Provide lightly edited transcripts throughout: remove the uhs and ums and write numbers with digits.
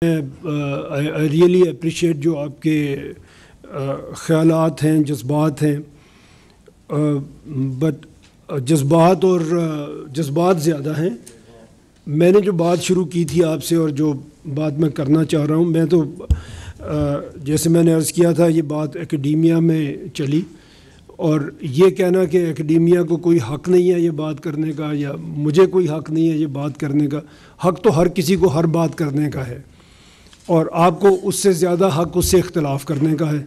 I really appreciate جو آپ کے خیالات ہیں، جذبات ہیں، بٹ جذبات زیادہ ہیں۔ میں نے جو بات شروع کی تھی آپ سے اور جو بات میں کرنا چاہ رہا ہوں، میں تو جیسے میں نے عرض کیا تھا، یہ بات اکیڈیمیا میں چلی، اور یہ کہنا کہ اکیڈیمیا کو کوئی حق نہیں ہے یہ بات کرنے کا، یا مجھے کوئی حق نہیں ہے یہ بات کرنے کا، حق تو ہر کسی کو ہر بات کرنے کا ہے، اور آپ کو اس سے زیادہ حق اس سے اختلاف کرنے کا ہے،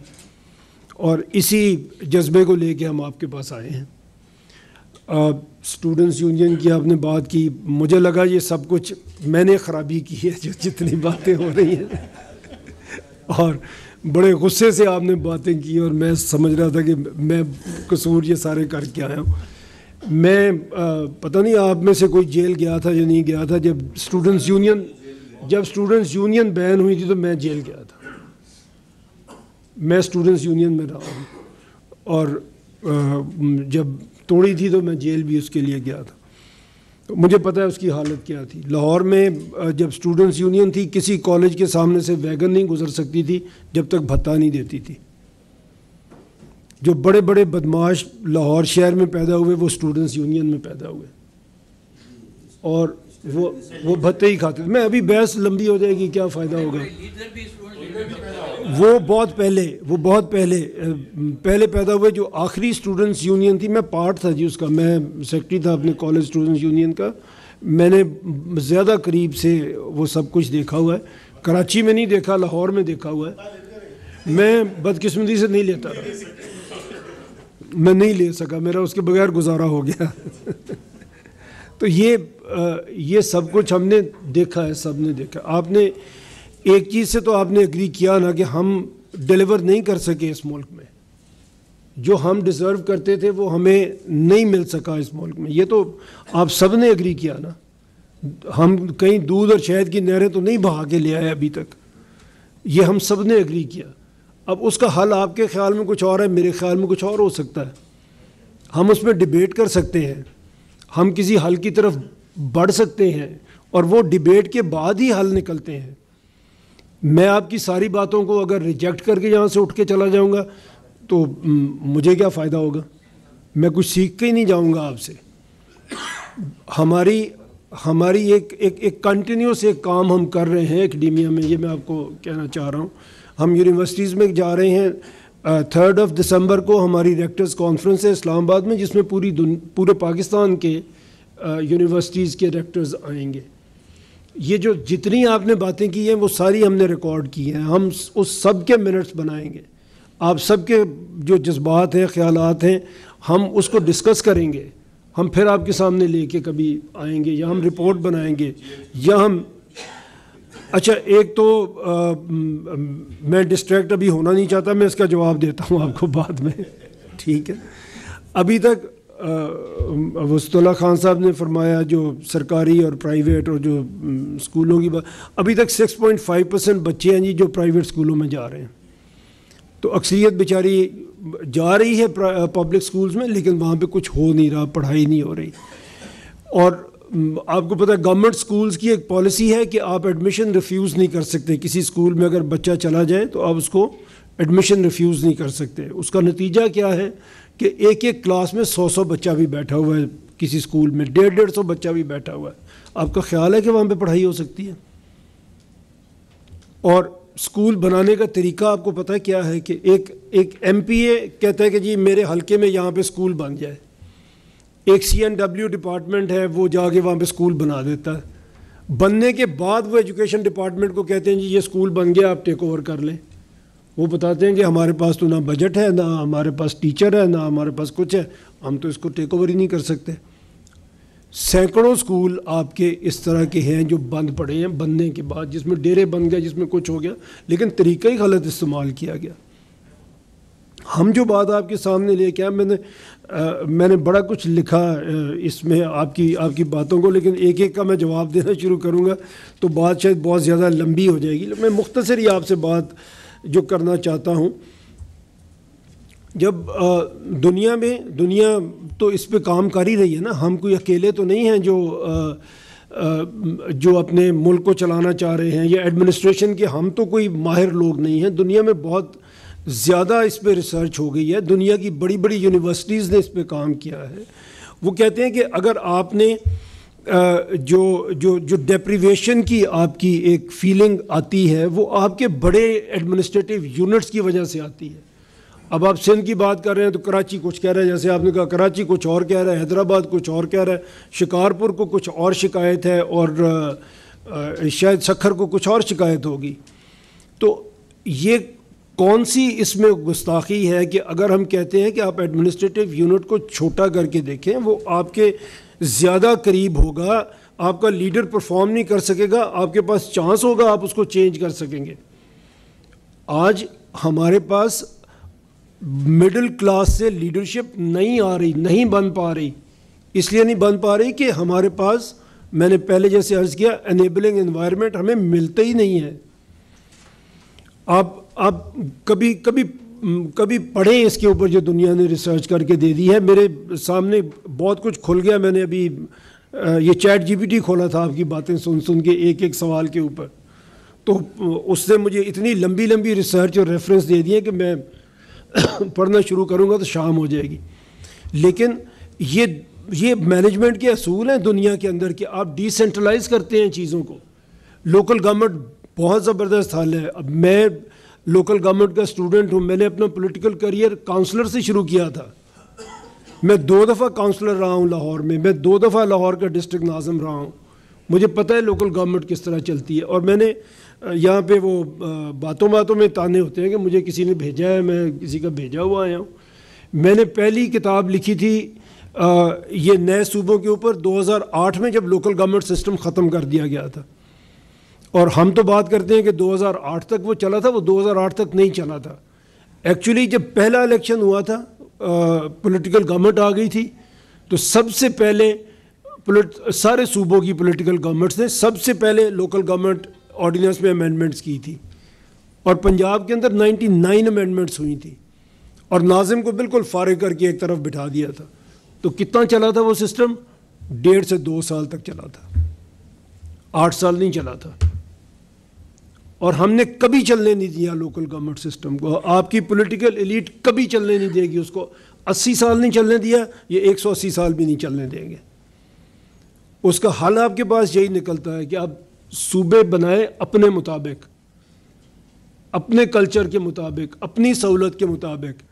اور اسی جذبے کو لے کے ہم آپ کے پاس آئے ہیں۔ اسٹوڈنٹس یونین کی آپ نے بات کی، مجھے لگا یہ سب کچھ میں نے خرابی کی ہے، جو جتنی باتیں ہو رہی ہیں، اور بڑے غصے سے آپ نے باتیں کی، اور میں سمجھ رہا تھا کہ میں قصور یہ سارے کر کے آیا ہوں۔ میں پتہ نہیں آپ میں سے کوئی جیل گیا تھا یا نہیں گیا تھا، جب اسٹوڈنٹس یونین بین ہوئی تھی تو میں جیل گیا تھا۔ میں اسٹوڈنٹس یونین میں رہا ہوں، اور جب توڑی تھی تو میں جیل بھی اس کے لیے گیا تھا، تو مجھے پتہ ہے اس کی حالت کیا تھی۔ لاہور میں جب اسٹوڈنٹس یونین تھی، کسی کالج کے سامنے سے ویگن نہیں گزر سکتی تھی جب تک بھتہ نہیں دیتی تھی۔ جو بڑے بڑے بدماش لاہور شہر میں پیدا ہوئے وہ اسٹوڈنٹس یونین میں پیدا ہوئے، اور وہ بھتے ہی کھاتے تھے۔ میں ابھی بحث لمبی ہو جائے گی، کیا فائدہ ہوگا۔ وہ بہت پہلے پیدا ہوئے۔ جو آخری اسٹوڈنٹس یونین تھی، میں پارٹ تھا جی اس کا، میں سیکرٹری تھا اپنے کالج اسٹوڈنٹس یونین کا۔ میں نے زیادہ قریب سے وہ سب کچھ دیکھا ہوا ہے، کراچی میں نہیں دیکھا، لاہور میں دیکھا ہوا ہے۔ میں بدقسمتی سے نہیں لیتا رہا، میں نہیں لے سکا، میرا اس کے بغیر گزارا ہو گیا۔ تو یہ سب کچھ ہم نے دیکھا ہے، سب نے دیکھا۔ آپ نے ایک چیز سے تو آپ نے اگری کیا نا کہ ہم ڈیلیور نہیں کر سکے اس ملک میں، جو ہم ڈیزرو کرتے تھے وہ ہمیں نہیں مل سکا اس ملک میں، یہ تو آپ سب نے اگری کیا نا۔ ہم کہیں دودھ اور شہد کی نہریں تو نہیں بہا کے لے آئے ابھی تک، یہ ہم سب نے اگری کیا۔ اب اس کا حل آپ کے خیال میں کچھ اور ہے، میرے خیال میں کچھ اور ہو سکتا ہے۔ ہم اس میں ڈیبیٹ کر سکتے ہیں، ہم کسی حل کی طرف بڑھ سکتے ہیں، اور وہ ڈیبیٹ کے بعد ہی حل نکلتے ہیں۔ میں آپ کی ساری باتوں کو اگر ریجیکٹ کر کے یہاں سے اٹھ کے چلا جاؤں گا تو مجھے کیا فائدہ ہوگا، میں کچھ سیکھ کے ہی نہیں جاؤں گا آپ سے۔ ہماری ایک کنٹینیوس ایک کام ہم کر رہے ہیں اکیڈیمیا میں، یہ میں آپ کو کہنا چاہ رہا ہوں۔ ہم یونیورسٹیز میں جا رہے ہیں، 3 دسمبر کو ہماری ریکٹرز کانفرنس ہے اسلام آباد میں، جس میں پورے پاکستان کے یونیورسٹیز کے ریکٹرز آئیں گے۔ یہ جو جتنی آپ نے باتیں کی ہیں وہ ساری ہم نے ریکارڈ کی ہیں، ہم اس سب کے منٹس بنائیں گے۔ آپ سب کے جو جذبات ہیں، خیالات ہیں، ہم اس کو ڈسکس کریں گے، ہم پھر آپ کے سامنے لے کے کبھی آئیں گے، یا ہم رپورٹ بنائیں گے، یا ہم اچھا ایک تو میں ڈسٹریکٹ ابھی ہونا نہیں چاہتا، میں اس کا جواب دیتا ہوں آپ کو بعد میں، ٹھیک ہے۔ ابھی تک وسط اللہ خان صاحب نے فرمایا جو سرکاری اور پرائیویٹ اور جو اسکولوں کی بات، ابھی تک 6.5% بچے ہیں جی جو پرائیویٹ اسکولوں میں جا رہے ہیں، تو اکثریت بیچاری جا رہی ہے پبلک اسکولز میں، لیکن وہاں پہ کچھ ہو نہیں رہا، پڑھائی نہیں ہو رہی۔ اور آپ کو پتہ ہے گورنمنٹ اسکولز کی ایک پالیسی ہے کہ آپ ایڈمیشن ریفیوز نہیں کر سکتے، کسی اسکول میں اگر بچہ چلا جائے تو آپ اس کو ایڈمیشن ریفیوز نہیں کر سکتے۔ اس کا نتیجہ کیا ہے کہ ایک کلاس میں 100 بچہ بھی بیٹھا ہوا ہے، کسی اسکول میں 150 بچہ بھی بیٹھا ہوا ہے۔ آپ کا خیال ہے کہ وہاں پہ پڑھائی ہو سکتی ہے؟ اور اسکول بنانے کا طریقہ آپ کو پتہ کیا ہے کہ ایک ایم پی اے کہتا ہے کہ جی میرے حلقے میں یہاں پہ اسکول بن جائے، ایک CNW ڈپارٹمنٹ ہے وہ جا کے وہاں پہ اسکول بنا دیتا ہے، بننے کے بعد وہ ایجوکیشن ڈپارٹمنٹ کو کہتے ہیں جی یہ اسکول بن گیا، آپ ٹیک اوور کر لیں۔ وہ بتاتے ہیں کہ ہمارے پاس تو نہ بجٹ ہے، نہ ہمارے پاس ٹیچر ہے، نہ ہمارے پاس کچھ ہے، ہم تو اس کو ٹیک اوور ہی نہیں کر سکتے۔ سینکڑوں اسکول آپ کے اس طرح کے ہیں جو بند پڑے ہیں بننے کے بعد، جس میں ڈیرے بن گئے، جس میں کچھ ہو گیا، لیکن طریقہ ہی غلط استعمال کیا گیا۔ ہم جو بات آپ کے سامنے لے کے آئے، میں نے بڑا کچھ لکھا اس میں آپ کی باتوں کو، لیکن ایک ایک کا میں جواب دینا شروع کروں گا تو بات شاید بہت زیادہ لمبی ہو جائے گی۔ میں مختصر ہی آپ سے بات جو کرنا چاہتا ہوں، جب دنیا تو اس پہ کام کر ہی رہی ہے نا، ہم کوئی اکیلے تو نہیں ہیں جو جو اپنے ملک کو چلانا چاہ رہے ہیں یا ایڈمنسٹریشن کے، ہم تو کوئی ماہر لوگ نہیں ہیں، دنیا میں بہت زیادہ اس پہ ریسرچ ہو گئی ہے، دنیا کی بڑی بڑی یونیورسٹیز نے اس پہ کام کیا ہے. وہ کہتے ہیں کہ اگر آپ نے جو ڈیپریویشن کی آپ کی ایک فیلنگ آتی ہے وہ آپ کے بڑے ایڈمنسٹریٹو یونٹس کی وجہ سے آتی ہے. اب آپ سندھ کی بات کر رہے ہیں تو کراچی کچھ کہہ رہا ہے، جیسے آپ نے کہا کراچی کچھ اور کہہ رہا ہے، حیدرآباد کچھ اور کہہ رہا ہے، شکارپور کو کچھ اور شکایت ہے، اور شاید سکھر کو کچھ اور شکایت ہوگی. تو یہ کون سی اس میں گستاخی ہے کہ اگر ہم کہتے ہیں کہ آپ ایڈمنسٹریٹو یونٹ کو چھوٹا کر کے دیکھیں، وہ آپ کے زیادہ قریب ہوگا، آپ کا لیڈر پرفارم نہیں کر سکے گا، آپ کے پاس چانس ہوگا آپ اس کو چینج کر سکیں گے. آج ہمارے پاس مڈل کلاس سے لیڈرشپ نہیں آ رہی، نہیں بن پا رہی. اس لیے نہیں بن پا رہی کہ ہمارے پاس، میں نے پہلے جیسے عرض کیا، انیبلنگ انوائرمنٹ ہمیں ملتا ہی نہیں ہے. آپ کبھی پڑھیں اس کے اوپر جو دنیا نے ریسرچ کر کے دے دی ہے. میرے سامنے بہت کچھ کھل گیا. میں نے ابھی یہ چیٹ جی پی ٹی کھولا تھا آپ کی باتیں سن کے ایک ایک سوال کے اوپر، تو اس نے مجھے اتنی لمبی لمبی ریسرچ اور ریفرنس دے دیے کہ میں پڑھنا شروع کروں گا تو شام ہو جائے گی. لیکن یہ مینجمنٹ کے اصول ہیں دنیا کے اندر کہ آپ ڈی سینٹرلائز کرتے ہیں چیزوں کو. لوکل گورنمنٹ بہت زبردست حال ہے. اب میں لوکل گورنمنٹ کا اسٹوڈنٹ ہوں. میں نے اپنا پولیٹیکل کریئر کاؤنسلر سے شروع کیا تھا. میں 2 دفعہ کاؤنسلر رہا ہوں لاہور میں 2 دفعہ لاہور کا ڈسٹرکٹ ناظم رہا ہوں. مجھے پتہ ہے لوکل گورنمنٹ کس طرح چلتی ہے. اور میں نے یہاں پہ وہ باتوں میں تانے ہوتے ہیں کہ مجھے کسی نے بھیجا ہے، میں کسی کا بھیجا ہوا آیا ہوں. میں نے پہلی کتاب لکھی تھی یہ نئے صوبوں کے اوپر 2008 میں، جب لوکل گورنمنٹ سسٹم ختم کر دیا گیا تھا. اور ہم تو بات کرتے ہیں کہ 2008 تک وہ چلا تھا، وہ 2008 تک نہیں چلا تھا. ایکچولی جب پہلا الیکشن ہوا تھا، پولیٹیکل گورنمنٹ آ گئی تھی، تو سب سے پہلے سارے صوبوں کی پولیٹیکل گورنمنٹس نے سب سے پہلے لوکل گورنمنٹ آرڈیننس میں امینڈمنٹس کی تھی. اور پنجاب کے اندر 99 امینڈمنٹس ہوئی تھی، اور ناظم کو بالکل فارغ کر کے ایک طرف بٹھا دیا تھا. تو کتنا چلا تھا وہ سسٹم؟ 1.5 سے 2 سال تک چلا تھا، 8 سال نہیں چلا تھا. اور ہم نے کبھی چلنے نہیں دیا لوکل گورنمنٹ سسٹم کو. آپ کی پولیٹیکل ایلیٹ کبھی چلنے نہیں دے گی اس کو. 80 سال نہیں چلنے دیا، یہ 180 سال بھی نہیں چلنے دیں گے. اس کا حل آپ کے پاس یہی نکلتا ہے کہ آپ صوبے بنائیں اپنے مطابق، اپنے کلچر کے مطابق، اپنی سہولت کے مطابق.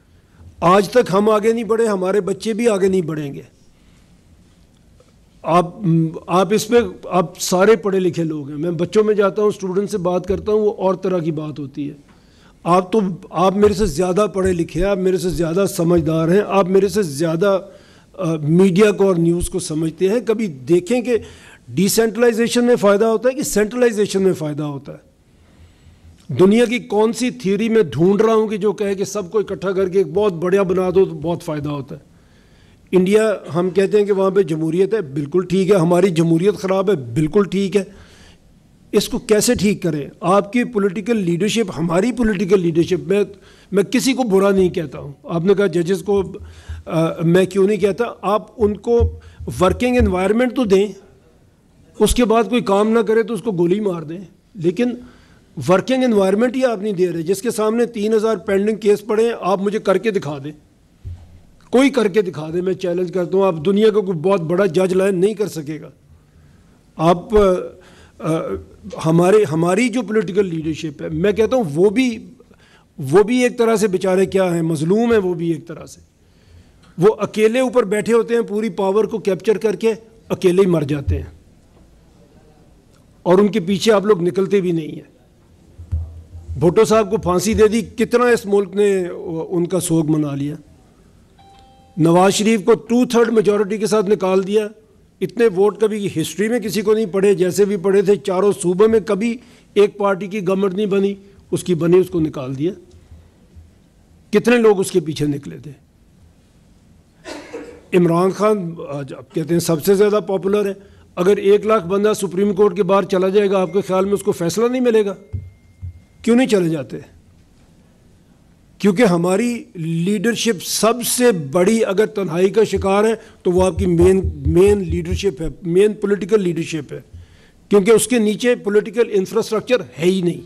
آج تک ہم آگے نہیں بڑھے، ہمارے بچے بھی آگے نہیں بڑھیں گے. آپ اس میں، آپ سارے پڑھے لکھے لوگ ہیں. میں بچوں میں جاتا ہوں، اسٹوڈنٹ سے بات کرتا ہوں، وہ اور طرح کی بات ہوتی ہے. آپ میرے سے زیادہ پڑھے لکھے ہیں، آپ میرے سے زیادہ سمجھدار ہیں، آپ میرے سے زیادہ میڈیا کو اور نیوز کو سمجھتے ہیں. کبھی دیکھیں کہ ڈی سینٹرلائزیشن میں فائدہ ہوتا ہے کہ سینٹرلائزیشن میں فائدہ ہوتا ہے. دنیا کی کون سی تھیوری میں ڈھونڈ رہا ہوں کہ جو کہے کہ سب کو اکٹھا کر کے ایک بہت بڑا بنا دو تو بہت فائدہ ہوتا ہے. انڈیا، ہم کہتے ہیں کہ وہاں پہ جمہوریت ہے، بالکل ٹھیک ہے. ہماری جمہوریت خراب ہے، بالکل ٹھیک ہے. اس کو کیسے ٹھیک کریں؟ آپ کی پولیٹیکل لیڈرشپ، ہماری پولیٹیکل لیڈرشپ، میں کسی کو برا نہیں کہتا ہوں. آپ نے کہا ججز کو میں کیوں نہیں کہتا، آپ ان کو ورکنگ انوائرمنٹ تو دیں، اس کے بعد کوئی کام نہ کرے تو اس کو گولی مار دیں. لیکن ورکنگ انوائرمنٹ ہی آپ نہیں دے رہے. جس کے سامنے 3000 پینڈنگ کیس پڑے ہیں، آپ مجھے کر کے دکھا دیں، کوئی کر کے دکھا دے. میں چیلنج کرتا ہوں، آپ دنیا کا کوئی بہت بڑا جج لائن نہیں کر سکے گا. آپ ہماری جو پولیٹیکل لیڈرشپ ہے، میں کہتا ہوں وہ بھی ایک طرح سے بیچارے کیا ہیں، مظلوم ہیں. وہ بھی ایک طرح سے وہ اکیلے اوپر بیٹھے ہوتے ہیں، پوری پاور کو کیپچر کر کے اکیلے ہی مر جاتے ہیں، اور ان کے پیچھے آپ لوگ نکلتے بھی نہیں ہیں. بھٹو صاحب کو پھانسی دے دی، کتنا اس ملک نے ان کا سوگ منا لیا. نواز شریف کو 2/3 میجورٹی کے ساتھ نکال دیا. اتنے ووٹ کبھی ہسٹری میں کسی کو نہیں پڑے. جیسے بھی پڑے تھے، چاروں صوبوں میں کبھی ایک پارٹی کی گورنمنٹ نہیں بنی، اس کی بنی، اس کو نکال دیا. کتنے لوگ اس کے پیچھے نکلے تھے. عمران خان کہتے ہیں سب سے زیادہ پاپولر ہے. اگر 1 لاکھ بندہ سپریم کورٹ کے باہر چلا جائے گا، آپ کے خیال میں اس کو فیصلہ نہیں ملے گا؟ کیوں نہیں چلے جاتے؟ کیونکہ ہماری لیڈرشپ سب سے بڑی اگر تنہائی کا شکار ہے تو وہ آپ کی مین لیڈرشپ ہے، مین پولیٹیکل لیڈرشپ ہے، کیونکہ اس کے نیچے پولیٹیکل انفراسٹرکچر ہے ہی نہیں.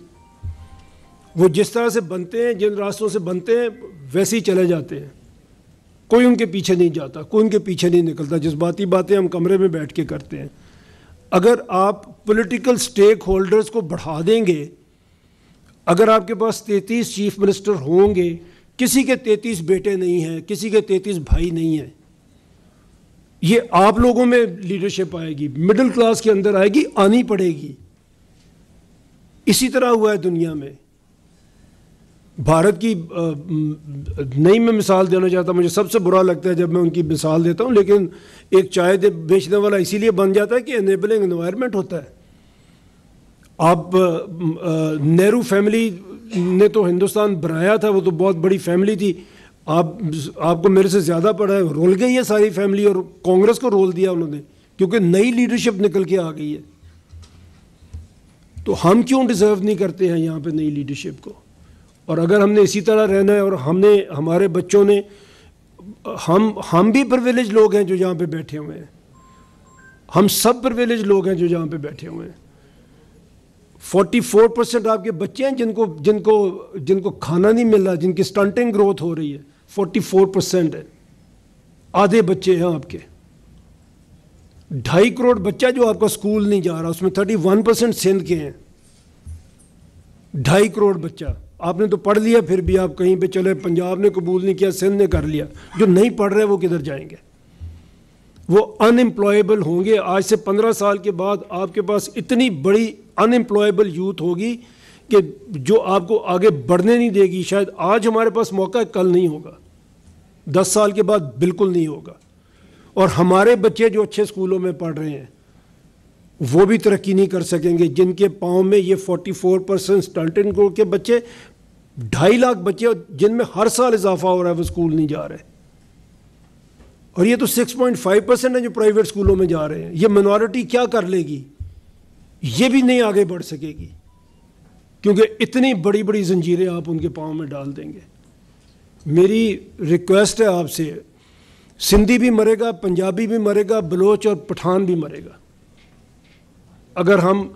وہ جس طرح سے بنتے ہیں، جن راستوں سے بنتے ہیں ویسے ہی چلے جاتے ہیں، کوئی ان کے پیچھے نہیں جاتا، کوئی ان کے پیچھے نہیں نکلتا. جذباتی باتیں ہم کمرے میں بیٹھ کے کرتے ہیں. اگر آپ پولیٹیکل سٹیک ہولڈرز کو بڑھا دیں گے، اگر آپ کے پاس 33 چیف منسٹر ہوں گے، کسی کے 33 بیٹے نہیں ہیں، کسی کے 33 بھائی نہیں ہیں، یہ آپ لوگوں میں لیڈرشپ آئے گی، مڈل کلاس کے اندر آئے گی، آنی پڑے گی. اسی طرح ہوا ہے دنیا میں. بھارت کی نہیں میں مثال دینا چاہتا، مجھے سب سے برا لگتا ہے جب میں ان کی مثال دیتا ہوں، لیکن ایک چائے بیچنے والا اسی لیے بن جاتا ہے کہ انیبلنگ انوائرمنٹ ہوتا ہے. آپ نہرو فیملی نے تو ہندوستان بنایا تھا، وہ تو بہت بڑی فیملی تھی. آپ کو میرے سے زیادہ پڑا ہے، رول گئی ہے ساری فیملی، اور کانگریس کو رول دیا انہوں نے، کیونکہ نئی لیڈرشپ نکل کے آ گئی ہے. تو ہم کیوں ڈیزرو نہیں کرتے ہیں یہاں پہ نئی لیڈرشپ کو؟ اور اگر ہم نے اسی طرح رہنا ہے، اور ہمارے بچوں نے، ہم بھی پرویلیج لوگ ہیں جو یہاں پہ بیٹھے ہوئے ہیں، ہم سب پرویلیج لوگ ہیں جو یہاں پہ بیٹھے ہوئے ہیں. 44% آپ کے بچے ہیں جن کو کھانا نہیں مل رہا، جن کی سٹنٹنگ گروتھ ہو رہی ہے، 44% ہے. آدھے بچے ہیں آپ کے. 2.5 کروڑ بچہ جو آپ کا اسکول نہیں جا رہا، اس میں 31% سندھ کے ہیں. 2.5 کروڑ بچہ آپ نے تو پڑھ لیا، پھر بھی آپ کہیں پہ چلے، پنجاب نے قبول نہیں کیا، سندھ نے کر لیا. جو نہیں پڑھ رہے وہ کدھر جائیں گے؟ وہ ان امپلائیبل ہوں گے. آج سے 15 سال کے بعد آپ کے پاس اتنی بڑی ان امپلائیبل یوتھ ہوگی کہ جو آپ کو آگے بڑھنے نہیں دے گی. شاید آج ہمارے پاس موقع ہے، کل نہیں ہوگا، 10 سال کے بعد بالکل نہیں ہوگا. اور ہمارے بچے جو اچھے اسکولوں میں پڑھ رہے ہیں وہ بھی ترقی نہیں کر سکیں گے، جن کے پاؤں میں یہ 44% سٹنٹنگ گروتھ کے بچے، 2.5 لاکھ بچے جن میں ہر سال اضافہ ہو رہا ہے، وہ اسکول نہیں جا رہے. اور یہ تو 6.5% ہیں جو پرائیویٹ اسکولوں میں جا رہے ہیں. یہ منارٹی کیا کر لے گی؟ یہ بھی نہیں آگے بڑھ سکے گی، کیونکہ اتنی بڑی بڑی زنجیریں آپ ان کے پاؤں میں ڈال دیں گے. میری ریکویسٹ ہے آپ سے، سندھی بھی مرے گا، پنجابی بھی مرے گا، بلوچ اور پٹھان بھی مرے گا اگر ہم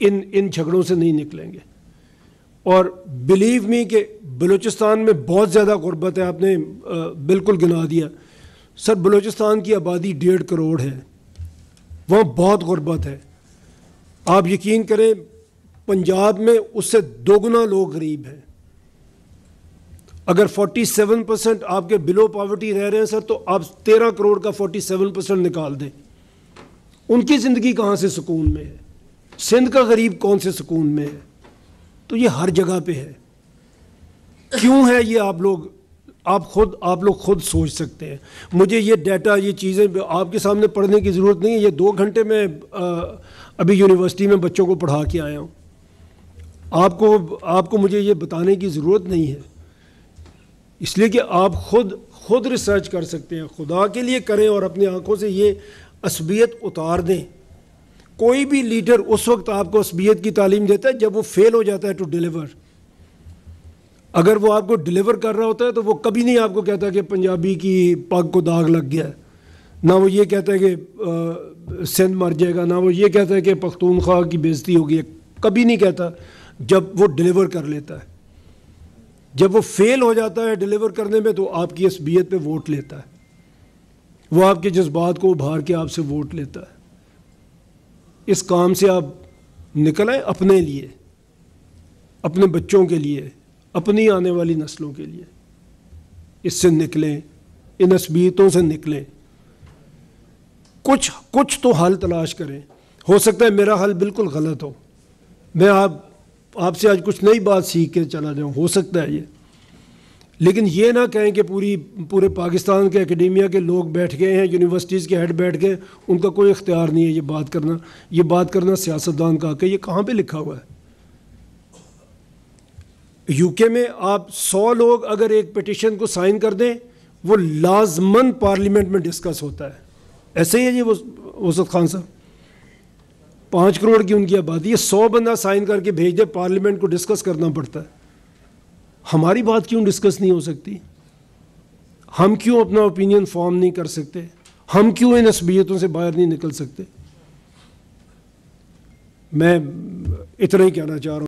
ان جھگڑوں سے نہیں نکلیں گے. اور بلیو می کہ بلوچستان میں بہت زیادہ غربت ہے. آپ نے بالکل گنا دیا سر، بلوچستان کی آبادی 1.5 کروڑ ہے، وہاں بہت غربت ہے. آپ یقین کریں پنجاب میں اس سے 2 گنا لوگ غریب ہیں. اگر 47% آپ کے بلو پاورٹی رہ رہے ہیں سر، تو آپ 13 کروڑ کا 47% نکال دیں. ان کی زندگی کہاں سے سکون میں ہے؟ سندھ کا غریب کون سے سکون میں ہے؟ تو یہ ہر جگہ پہ ہے. کیوں ہے یہ؟ آپ لوگ خود سوچ سکتے ہیں. مجھے یہ ڈیٹا، یہ چیزیں آپ کے سامنے پڑھنے کی ضرورت نہیں ہے. یہ 2 گھنٹے میں ابھی یونیورسٹی میں بچوں کو پڑھا کے آیا ہوں. آپ کو مجھے یہ بتانے کی ضرورت نہیں ہے، اس لیے کہ آپ خود ریسرچ کر سکتے ہیں. خدا کے لیے کریں اور اپنی آنکھوں سے یہ عصبیت اتار دیں. کوئی بھی لیڈر اس وقت آپ کو عصبیت کی تعلیم دیتا ہے جب وہ فیل ہو جاتا ہے ٹو ڈیلیور. اگر وہ آپ کو ڈیلیور کر رہا ہوتا ہے تو وہ کبھی نہیں آپ کو کہتا کہ پنجابی کی پگ کو داغ لگ گیا ہے، نہ وہ یہ کہتا ہے کہ سندھ مر جائے گا، نہ وہ یہ کہتا ہے کہ پختونخوا کی بےزتی ہوگی ہے. کبھی نہیں کہتا. جب وہ ڈیلیور کر لیتا ہے، جب وہ فیل ہو جاتا ہے ڈیلیور کرنے میں، تو آپ کی عصبیت پہ ووٹ لیتا ہے. وہ آپ کے جذبات کو ابھار کے آپ سے ووٹ لیتا ہے. اس کام سے آپ نکل آئیں اپنے لیے، اپنے بچوں کے لیے، اپنی آنے والی نسلوں کے لیے. اس سے نکلیں، ان عصبیتوں سے نکلیں. کچھ تو حل تلاش کریں. ہو سکتا ہے میرا حل بالکل غلط ہو، میں آپ سے آج کچھ نئی بات سیکھ کے چلا جاؤں، ہو سکتا ہے یہ. لیکن یہ نہ کہیں کہ پورے پاکستان کے اکیڈیمیا کے لوگ بیٹھ گئے ہیں، یونیورسٹیز کے ہیڈ بیٹھ گئے، ان کا کوئی اختیار نہیں ہے یہ بات کرنا سیاستدان کا حق ہے. یہ کہاں پہ لکھا ہوا ہے؟ یو کے میں آپ 100 لوگ اگر ایک پٹیشن کو سائن کر دیں، وہ لازماً پارلیمنٹ میں ڈسکس ہوتا ہے. ایسے ہی ہے جی وسعت خان صاحب، 5 کروڑ کی ان کی آبادی ہے، 100 بندہ سائن کر کے بھیج دے، پارلیمنٹ کو ڈسکس کرنا پڑتا ہے. ہماری بات کیوں ڈسکس نہیں ہو سکتی؟ ہم کیوں اپنا اوپینین فارم نہیں کر سکتے؟ ہم کیوں ان عصبیتوں سے باہر نہیں نکل سکتے؟ میں اتنا ہی کہنا چاہ رہا ہوں.